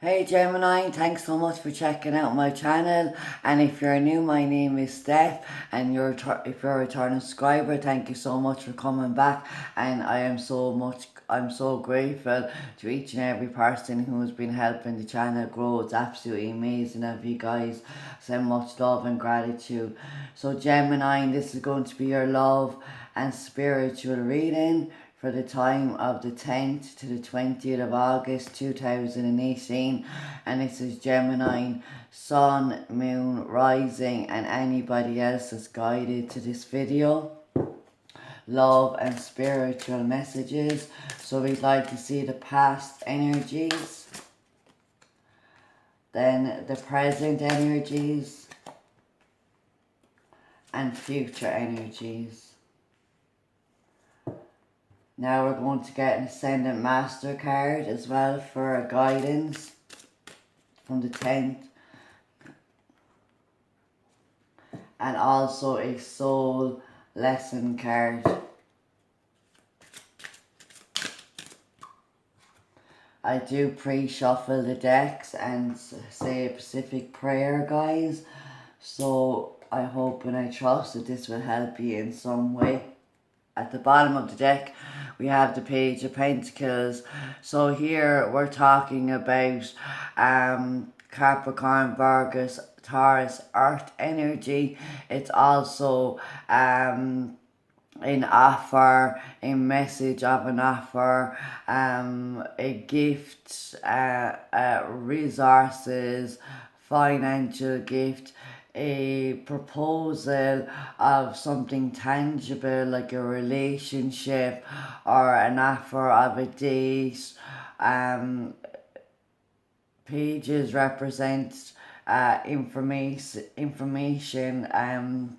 Hey Gemini, thanks so much for checking out my channel. And if you're new, my name is Steph, and if you're a returning subscriber, thank you so much for coming back. And I'm so grateful to each and every person who has been helping the channel grow. It's absolutely amazing of you guys. So much love and gratitude. So Gemini, this is going to be your love and spiritual reading for the time of the 10th to the 20th of August 2018, and this is Gemini, Sun, Moon, Rising, and anybody else that's guided to this video. Love and spiritual messages. So we'd like to see the past energies, then the present energies, and future energies. Now we're going to get an Ascendant Master card as well for a guidance from the 10th. And also a soul lesson card. I do pre-shuffle the decks and say a specific prayer, guys. So I hope and I trust that this will help you in some way. At the bottom of the deck, we have the Page of Pentacles. So here we're talking about Capricorn, Virgo, Taurus, Earth energy. It's also an offer, a message of an offer, a gift, resources, financial gift, a proposal of something tangible like a relationship or an offer of a date. Pages represent information, and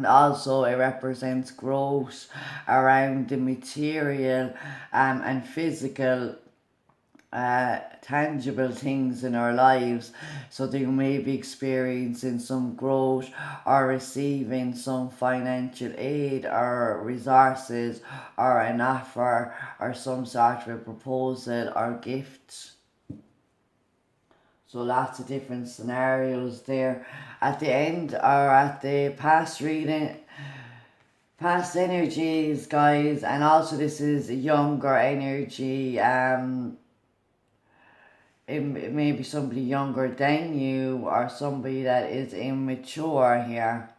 also it represents growth around the material and physical tangible things in our lives. So they may be experiencing some growth or receiving some financial aid or resources or an offer or some sort of a proposal or gift. So lots of different scenarios there. At the end or at the past reading, past energies, guys, and also this is a younger energy. It may be somebody younger than you or somebody that is immature here.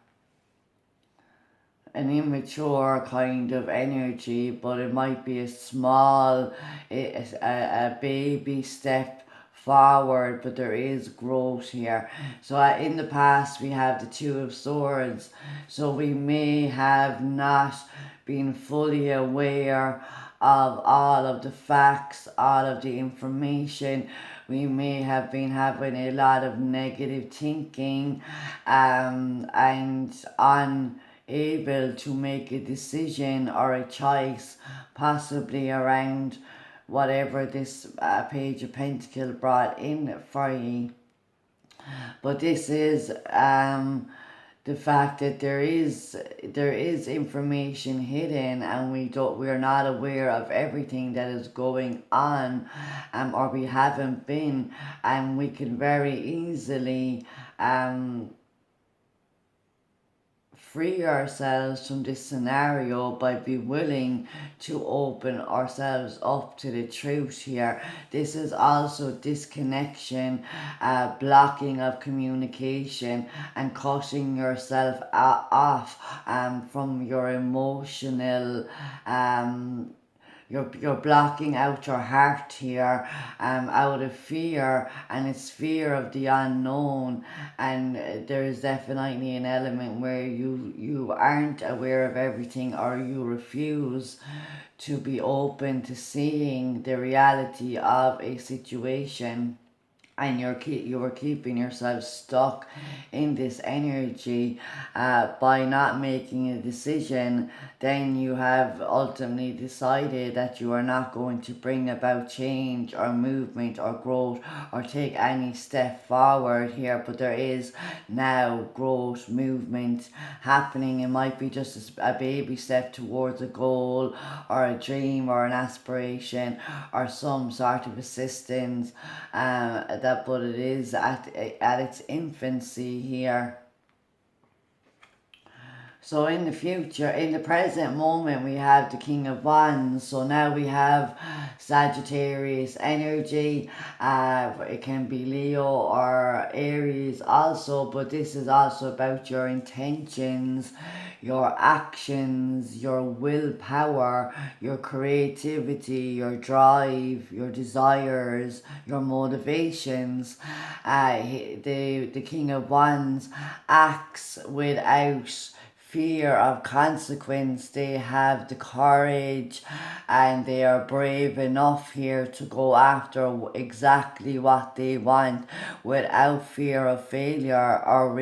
An immature kind of energy, but it might be a small, a baby step forward, but there is growth here. So in the past we have the Two of Swords, so we may have not been fully aware of all of the facts, all of the information. We may have been having a lot of negative thinking and unable to make a decision or a choice, possibly around whatever this Page of Pentacles brought in for you. But this is the fact that there is information hidden, and we're not aware of everything that is going on, or we haven't been, and we can very easily free ourselves from this scenario by being willing to open ourselves up to the truth here. This is also disconnection, blocking of communication, and cutting yourself off from your emotional you're blocking out your heart here out of fear, and it's fear of the unknown. And there is definitely an element where you aren't aware of everything, or you refuse to be open to seeing the reality of a situation. and you were keeping yourself stuck in this energy by not making a decision. Then you have ultimately decided that you are not going to bring about change or movement or growth or take any step forward here, but there is now growth, movement happening. It might be just a baby step towards a goal or a dream or an aspiration or some sort of assistance, but it is at its infancy here. So in the future, in the present moment, we have the King of Wands. So now we have Sagittarius energy. It can be Leo or Aries also, but this is also about your intentions, your actions, your willpower, your creativity, your drive, your desires, your motivations. The King of Wands acts without fear of consequence. They have the courage and they are brave enough here to go after exactly what they want without fear of failure or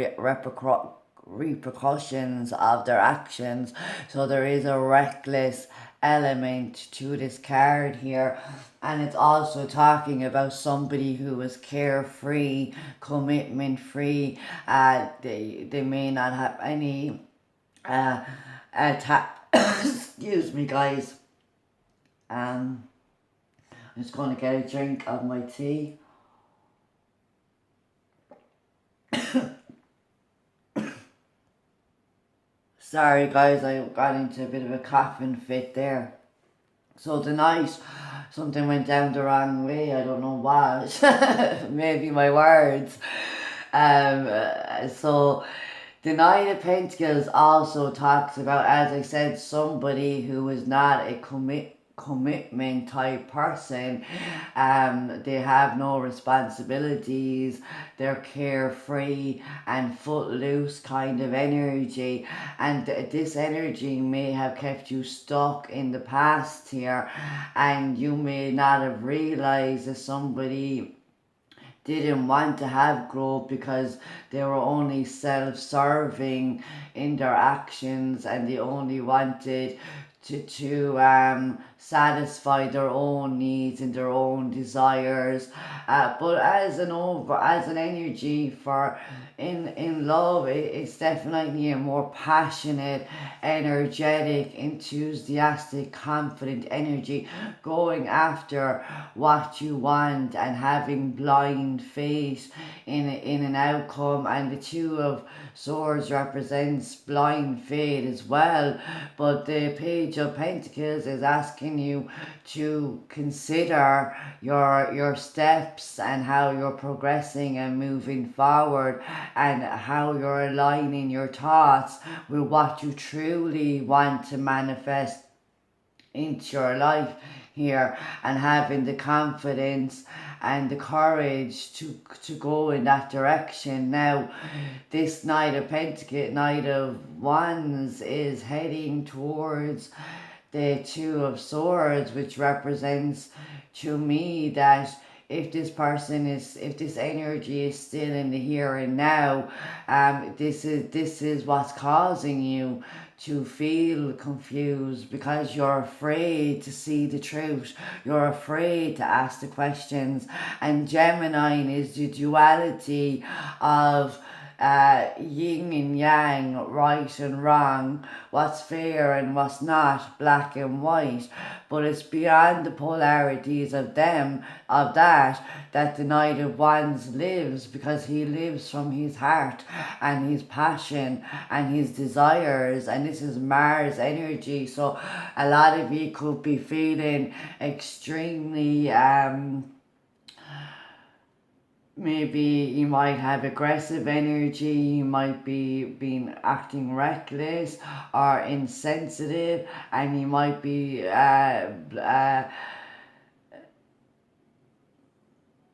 repercussions of their actions. So there is a reckless element to this card here, and it's also talking about somebody who is carefree, commitment free. They may not have any excuse me guys, I'm just going to get a drink of my tea. Sorry guys, I got into a bit of a coughing fit there. So tonight something went down the wrong way, I don't know what. Maybe my words. So the Knight of Pentacles also talks about, as I said, somebody who is not a commitment type person. They have no responsibilities. They're carefree and footloose kind of energy. And this energy may have kept you stuck in the past here. And you may not have realized that somebody didn't want to have growth because they were only self-serving in their actions, and they only wanted to satisfy their own needs and their own desires. But as an energy for in love, it's definitely a more passionate, energetic, enthusiastic, confident energy, going after what you want and having blind faith in an outcome. And the Two of Swords represents blind faith as well, but the Page of Pentacles is asking you to consider your steps and how you're progressing and moving forward, and how you're aligning your thoughts with what you truly want to manifest into your life here, and having the confidence and the courage to go in that direction. Now, this Knight of Pentacles, Knight of Wands, is heading towards the Two of Swords, which represents to me that if this energy is still in the here and now, this is what's causing you to feel confused, because you're afraid to see the truth. You're afraid to ask the questions. And Gemini is the duality of yin and yang, right and wrong, what's fair and what's not, black and white. But it's beyond the polarities of that the Knight of Wands lives, because he lives from his heart and his passion and his desires. And this is Mars energy, so a lot of you could be feeling extremely maybe you might have aggressive energy, you might be acting reckless or insensitive, and you might be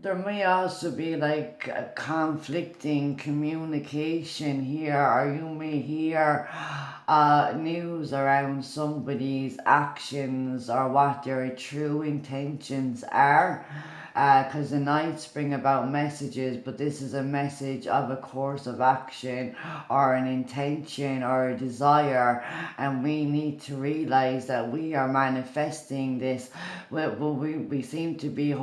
there may also be like a conflicting communication here, or you may hear news around somebody's actions or what their true intentions are. Because the nights bring about messages, but this is a message of a course of action or an intention or a desire, and we need to realize that we are manifesting this. We seem to be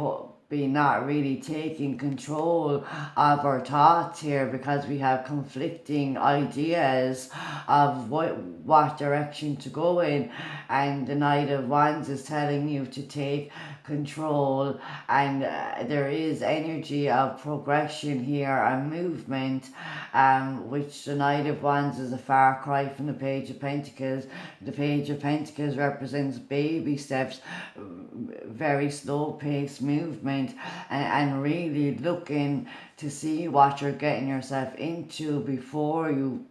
not really taking control of our thoughts here, because we have conflicting ideas of what direction to go in, and the Knight of Wands is telling you to take control, and there is energy of progression here and movement, which the Knight of Wands is a far cry from the Page of Pentacles. The Page of Pentacles represents baby steps, very slow paced movement, and really looking to see what you're getting yourself into before you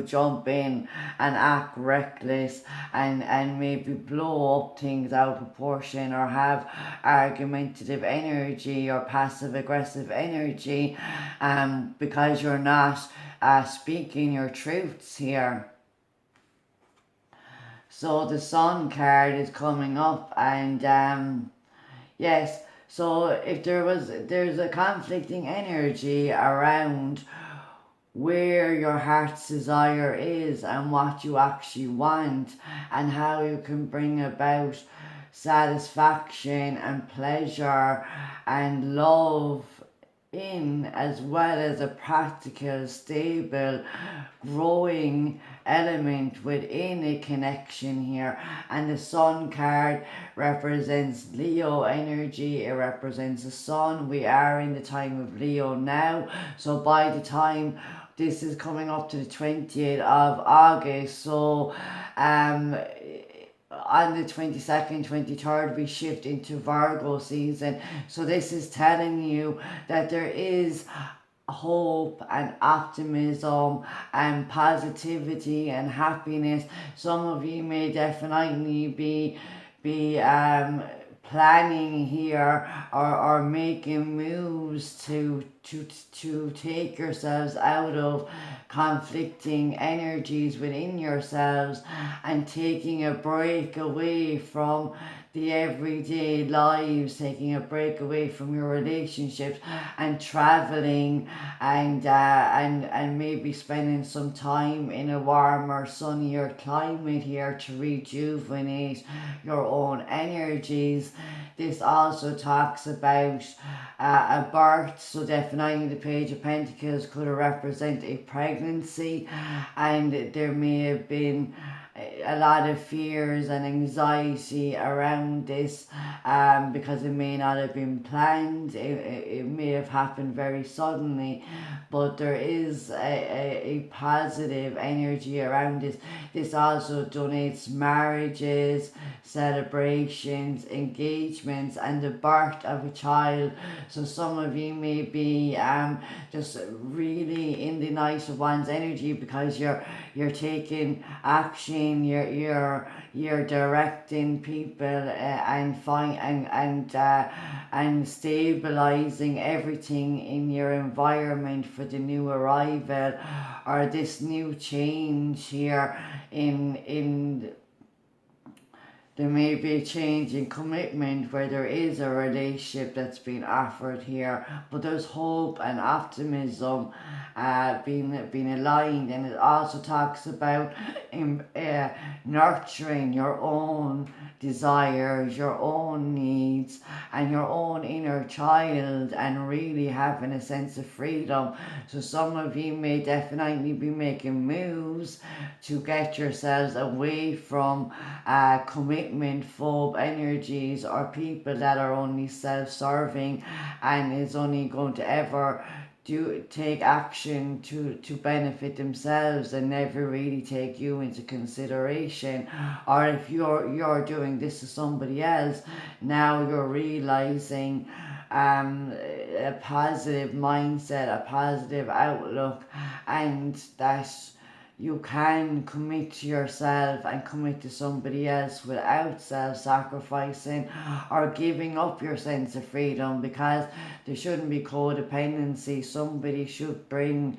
jump in and act reckless, and maybe blow up things out of proportion, or have argumentative energy or passive aggressive energy, because you're not speaking your truths here. So the Sun card is coming up, and yes, so if there's a conflicting energy around where your heart's desire is and what you actually want, and how you can bring about satisfaction and pleasure and love in, as well as a practical, stable, growing element within a connection here. And the Sun card represents Leo energy. It represents the Sun. We are in the time of Leo now, so by the time this is coming up to the 20th of August, so on the 22nd, 23rd, we shift into Virgo season. So this is telling you that there is hope and optimism and positivity and happiness. Some of you may definitely be planning here, or making moves to take yourselves out of conflicting energies within yourselves, and taking a break away from the everyday lives, taking a break away from your relationships, and traveling, and maybe spending some time in a warmer, sunnier climate here to rejuvenate your own energies. This also talks about a birth, so definitely the Page of Pentacles could represent a pregnancy, and there may have been a lot of fears and anxiety around this, because it may not have been planned. It may have happened very suddenly, but there is a positive energy around this. This also donates marriages, celebrations, engagements, and the birth of a child. So some of you may be just really in the Knight of Wands energy, because you're taking action, you're directing people, and stabilizing everything in your environment for the new arrival, or this new change here in there may be a change in commitment where there is a relationship that's been offered here, but there's hope and optimism being aligned. And it also talks about nurturing your own desires, your own needs, and your own inner child, and really having a sense of freedom. So some of you may definitely be making moves to get yourselves away from commitment phobe energies, or people that are only self-serving and is only going to ever take action to benefit themselves, and never really take you into consideration. Or if you're doing this to somebody else, now you're realizing a positive mindset, a positive outlook, and that you can commit to yourself and commit to somebody else without self-sacrificing or giving up your sense of freedom, because there shouldn't be codependency. Somebody should bring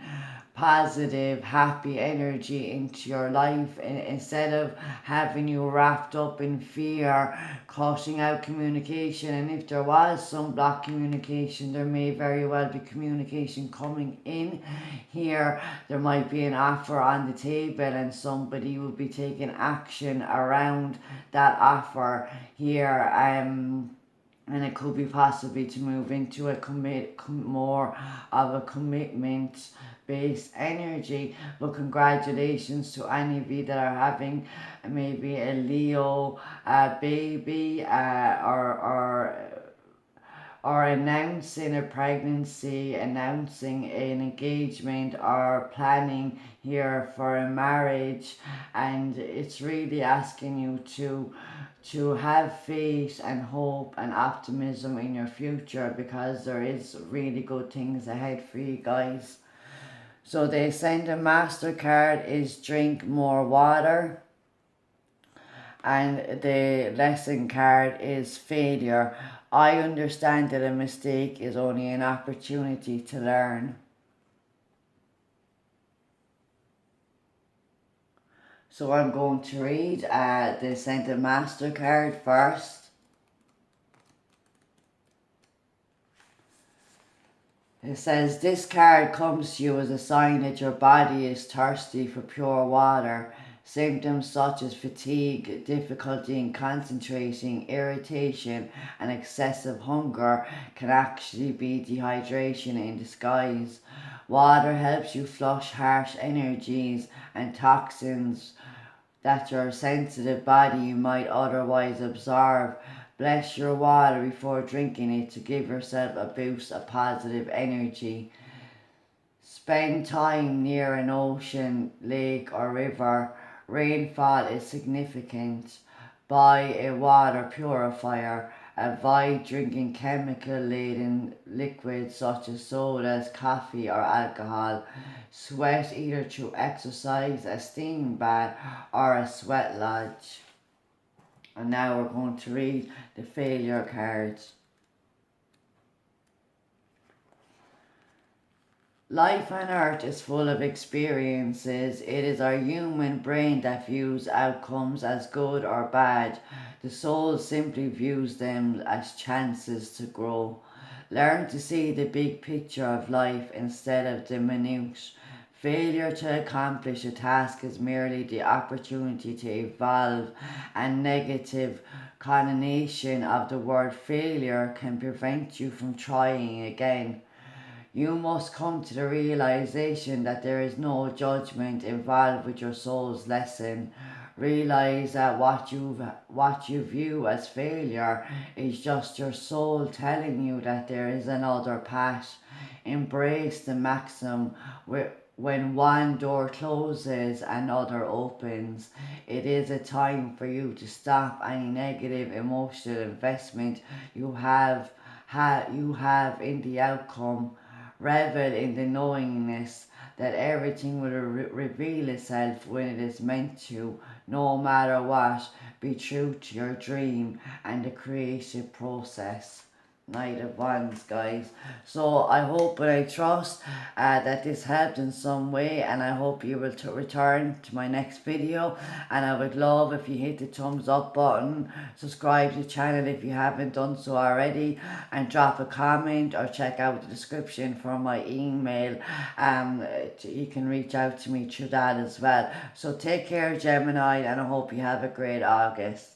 positive, happy energy into your life instead of having you wrapped up in fear, cutting out communication. And if there was some blocked communication, there may very well be communication coming in here. There might be an offer on the table and somebody will be taking action around that offer here. And it could be possibly to move into a more of a commitment based energy. But congratulations to any of you that are having maybe a Leo baby, or announcing a pregnancy, announcing an engagement, or planning here for a marriage. And it's really asking you to have faith and hope and optimism in your future, because there is really good things ahead for you guys. So the Ascendant Master card is drink more water. And the lesson card is failure. I understand that a mistake is only an opportunity to learn. So I'm going to read the Ascendant Master card first. It says, this card comes to you as a sign that your body is thirsty for pure water. Symptoms such as fatigue, difficulty in concentrating, irritation, and excessive hunger can actually be dehydration in disguise. Water helps you flush harsh energies and toxins that your sensitive body might otherwise absorb. Bless your water before drinking it to give yourself a boost of positive energy. Spend time near an ocean, lake, or river. Rainfall is significant. Buy a water purifier. Avoid drinking chemical-laden liquids such as sodas, coffee, or alcohol. Sweat either through exercise, a steam bath, or a sweat lodge. And now we're going to read the failure cards. Life on earth is full of experiences. It is our human brain that views outcomes as good or bad. The soul simply views them as chances to grow. Learn to see the big picture of life instead of the minute. Failure to accomplish a task is merely the opportunity to evolve, and negative connotation of the word failure can prevent you from trying again. You must come to the realization that there is no judgment involved with your soul's lesson. Realize that what you view as failure is just your soul telling you that there is another path. Embrace the maxim when one door closes, another opens. It is a time for you to stop any negative emotional investment you have in the outcome. Revel in the knowingness that everything will reveal itself when it is meant to. No matter what, be true to your dream and the creative process. Knight of Wands, guys. So I hope and I trust that this helped in some way, and I hope you will return to my next video. And I would love if you hit the thumbs up button, subscribe to the channel if you haven't done so already, and drop a comment or check out the description for my email. You can reach out to me through that as well. So take care, Gemini, and I hope you have a great August.